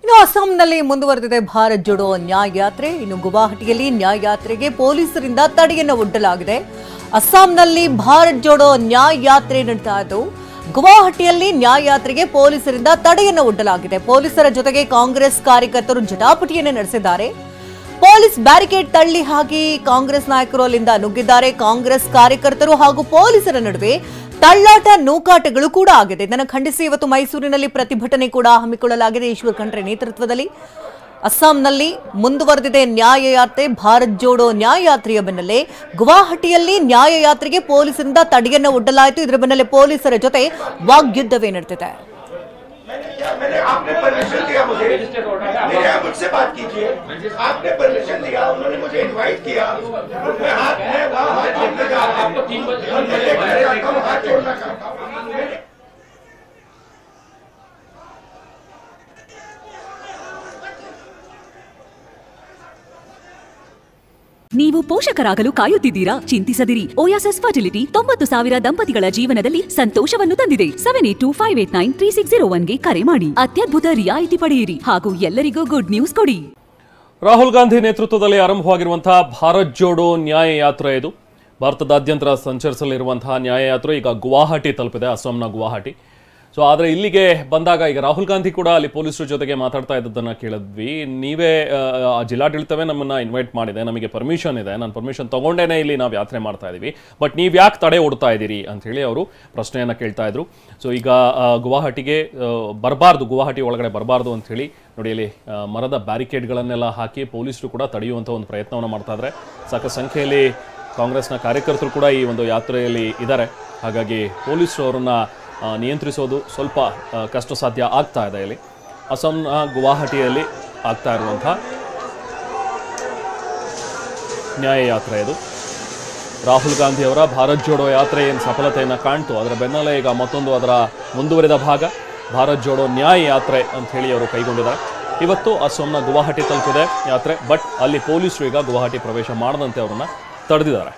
ಇನ್ನು ಅಸ್ಸಾಂನಲ್ಲಿ ಮುಂದುವರೆದಿದೆ ಭಾರತ್ ಜೋಡೋ ನ್ಯಾಯ ಯಾತ್ರೆ. ಇನ್ನು ಗುವಾಹಟಿಯಲ್ಲಿ ನ್ಯಾಯ ಯಾತ್ರೆಗೆ ಪೊಲೀಸರಿಂದ ತಡೆಯನ್ನು ಒಡ್ಡಲಾಗಿದೆ. ಅಸ್ಸಾಂನಲ್ಲಿ ಭಾರತ್ ಜೋಡೋ ನ್ಯಾಯ ಯಾತ್ರೆ ನಡೀತಾ ಇದ್ದು ಗುವಾಹಟಿಯಲ್ಲಿ ನ್ಯಾಯ ಯಾತ್ರೆಗೆ ಪೊಲೀಸರಿಂದ ತಡೆಯನ್ನು ಒಡ್ಡಲಾಗಿದೆ. ಪೊಲೀಸರ ಜೊತೆಗೆ ಕಾಂಗ್ರೆಸ್ ಕಾರ್ಯಕರ್ತರು ಜಟಾಪಟಿಯನ್ನು ನಡೆಸಿದ್ದಾರೆ. ಪೊಲೀಸ್ ಬ್ಯಾರಿಕೇಡ್ ತಳ್ಳಿ ಹಾಕಿ ಕಾಂಗ್ರೆಸ್ ನಾಯಕರು ಅಲ್ಲಿಂದ ನುಗ್ಗಿದ್ದಾರೆ. ಕಾಂಗ್ರೆಸ್ ಕಾರ್ಯಕರ್ತರು ಹಾಗೂ ಪೊಲೀಸರ ನಡುವೆ ತಳ್ಳಾಟ ನೂಕಾಟಗಳು ಕೂಡ ಆಗಿದೆ. ಇದನ್ನು ಖಂಡಿಸಿ ಇವತ್ತು ಮೈಸೂರಿನಲ್ಲಿ ಪ್ರತಿಭಟನೆ ಕೂಡ ಹಮ್ಮಿಕೊಳ್ಳಲಾಗಿದೆ. ಈಶ್ವರ್ ಖಂಡ್ರೆ ನೇತೃತ್ವದಲ್ಲಿ ಅಸ್ಸಾಂನಲ್ಲಿ ಮುಂದುವರೆದಿದೆ ನ್ಯಾಯ ಯಾತ್ರೆ. ಭಾರತ್ ಜೋಡೋ ನ್ಯಾಯ ಯಾತ್ರೆಯ ಬೆನ್ನಲ್ಲೇ ಗುವಾಹಟಿಯಲ್ಲಿ ನ್ಯಾಯ ಯಾತ್ರೆಗೆ ಪೊಲೀಸರಿಂದ ತಡೆಯನ್ನು ಒಡ್ಡಲಾಯಿತು. ಇದರ ಬೆನ್ನಲ್ಲೇ ಪೊಲೀಸರ ಜೊತೆ ವಾಗ್ಯುದ್ಧವೇ ನಡೆದಿದೆ. मैंने आपने परमिशन दिया मुझे, मेरे मुझसे बात कीजिए. आपने परमिशन दिया, उन्होंने मुझे इनवाइट किया. मैं हाथ जोड़ने जा रहा हूँ, हाथ जोड़ना चाहता हूँ. ನೀವು ಪೋಷಕರಾಗಲು ಕಾಯುತ್ತಿದ್ದೀರಾ? ಚಿಂತಿಸದಿರಿ. ಓಯಾಸಿಸ್ ಫರ್ಟಿಲಿಟಿ 90,000 ದಂಪತಿಗಳ ಜೀವನದಲ್ಲಿ ಸಂತೋಷವನ್ನು ತಂದಿದೆ. 7825893601ಗೆ ಕರೆ ಮಾಡಿ. ಅತ್ಯದ್ಭುತ ರಿಯಾಯಿತಿ ಪಡೆಯಿರಿ ಹಾಗೂ ಎಲ್ಲರಿಗೂ ಗುಡ್ ನ್ಯೂಸ್ ಕೊಡಿ. ರಾಹುಲ್ ಗಾಂಧಿ ನೇತೃತ್ವದಲ್ಲಿ ಆರಂಭವಾಗಿರುವಂತಹ ಭಾರತ್ ಜೋಡೋ ನ್ಯಾಯ ಯಾತ್ರೆ ಇದು ಭಾರತದಾದ್ಯಂತ ಸಂಚರಿಸಲಿರುವಂತಹ ನ್ಯಾಯ ಯಾತ್ರೆ ಈಗ ಗುವಾಹಟಿ ತಲುಪಿದೆ, ಅಸ್ಸಾಂನ ಗುವಾಹಟಿ. ಸೊ ಆದರೆ ಇಲ್ಲಿಗೆ ಬಂದಾಗ ಈಗ ರಾಹುಲ್ ಗಾಂಧಿ ಕೂಡ ಅಲ್ಲಿ ಪೊಲೀಸರ ಜೊತೆಗೆ ಮಾತಾಡ್ತಾ ಇದ್ದದ್ದನ್ನು ಕೇಳಿದ್ವಿ. ನೀವೇ ಜಿಲ್ಲಾಡಳಿತವೇ ನಮ್ಮನ್ನು ಇನ್ವೈಟ್ ಮಾಡಿದೆ, ನಮಗೆ ಪರ್ಮಿಷನ್ ಇದೆ, ನಾನು ಪರ್ಮಿಷನ್ ತೊಗೊಂಡೇನೆ ಇಲ್ಲಿ ನಾವು ಯಾತ್ರೆ ಮಾಡ್ತಾ ಇದ್ದೀವಿ, ಬಟ್ ನೀವು ಯಾಕೆ ತಡೆ ಓಡ್ತಾ ಇದ್ದೀರಿ ಅಂಥೇಳಿ ಅವರು ಪ್ರಶ್ನೆಯನ್ನು ಕೇಳ್ತಾ ಇದ್ರು. ಸೊ ಈಗ ಗುವಾಹಟಿಗೆ ಬರಬಾರ್ದು, ಗುವಾಹಟಿ ಒಳಗಡೆ ಬರಬಾರ್ದು ಅಂಥೇಳಿ ನೋಡಿ ಇಲ್ಲಿ ಮರದ ಬ್ಯಾರಿಕೇಡ್ಗಳನ್ನೆಲ್ಲ ಹಾಕಿ ಪೊಲೀಸರು ಕೂಡ ತಡೆಯುವಂಥ ಒಂದು ಪ್ರಯತ್ನವನ್ನು ಮಾಡ್ತಾ ಇದ್ದಾರೆ. ಸಾಕಷ್ಟು ಸಂಖ್ಯೆಯಲ್ಲಿ ಕಾಂಗ್ರೆಸ್ನ ಕಾರ್ಯಕರ್ತರು ಕೂಡ ಈ ಒಂದು ಯಾತ್ರೆಯಲ್ಲಿ ಇದ್ದಾರೆ. ಹಾಗಾಗಿ ಪೊಲೀಸರು ಅವರನ್ನು ನಿಯಂತ್ರಿಸೋದು ಸ್ವಲ್ಪ ಕಷ್ಟ ಸಾಧ್ಯ ಆಗ್ತಾ ಇದೆ. ಇಲ್ಲಿ ಅಸ್ಸಾಂನ ಗುವಾಹಟಿಯಲ್ಲಿ ಆಗ್ತಾ ಇರುವಂಥ ನ್ಯಾಯ ಯಾತ್ರೆ ಇದು. ರಾಹುಲ್ ಗಾಂಧಿ ಅವರ ಭಾರತ್ ಜೋಡೋ ಯಾತ್ರೆ ಏನು ಸಫಲತೆಯನ್ನು ಕಾಣ್ತು, ಅದರ ಬೆನ್ನಲ್ಲೇ ಈಗ ಮತ್ತೊಂದು ಅದರ ಮುಂದುವರಿದ ಭಾಗ ಭಾರತ್ ಜೋಡೋ ನ್ಯಾಯ ಯಾತ್ರೆ ಅಂತ ಹೇಳಿ ಅವರು ಕೈಗೊಂಡಿದ್ದಾರೆ. ಇವತ್ತು ಅಸ್ಸಾಂನ ಗುವಾಹಟಿ ತಲುಪಿದೆ ಯಾತ್ರೆ, ಬಟ್ ಅಲ್ಲಿ ಪೊಲೀಸರು ಈಗ ಗುವಾಹಟಿ ಪ್ರವೇಶ ಮಾಡದಂತೆ ಅವರನ್ನು ತಡೆದಿದ್ದಾರೆ.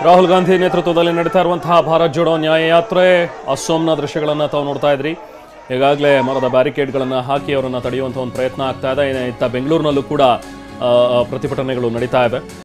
ರಾಹುಲ್ ಗಾಂಧಿ ನೇತೃತ್ವದಲ್ಲಿ ನಡೀತಾ ಇರುವಂತಹ ಭಾರತ್ ಜೋಡೋ ನ್ಯಾಯ ಯಾತ್ರೆ ಅಸ್ಸಾಂನ ದೃಶ್ಯಗಳನ್ನು ತಾವು ನೋಡ್ತಾ ಇದ್ರಿ. ಈಗಾಗಲೇ ಮರದ ಬ್ಯಾರಿಕೇಡ್ಗಳನ್ನು ಹಾಕಿ ಅವರನ್ನು ತಡೆಯುವಂಥ ಒಂದು ಪ್ರಯತ್ನ ಆಗ್ತಾ ಇದೆ. ಇತ್ತ ಬೆಂಗಳೂರಿನಲ್ಲೂ ಕೂಡ ಪ್ರತಿಭಟನೆಗಳು ನಡೀತಾ ಇದೆ.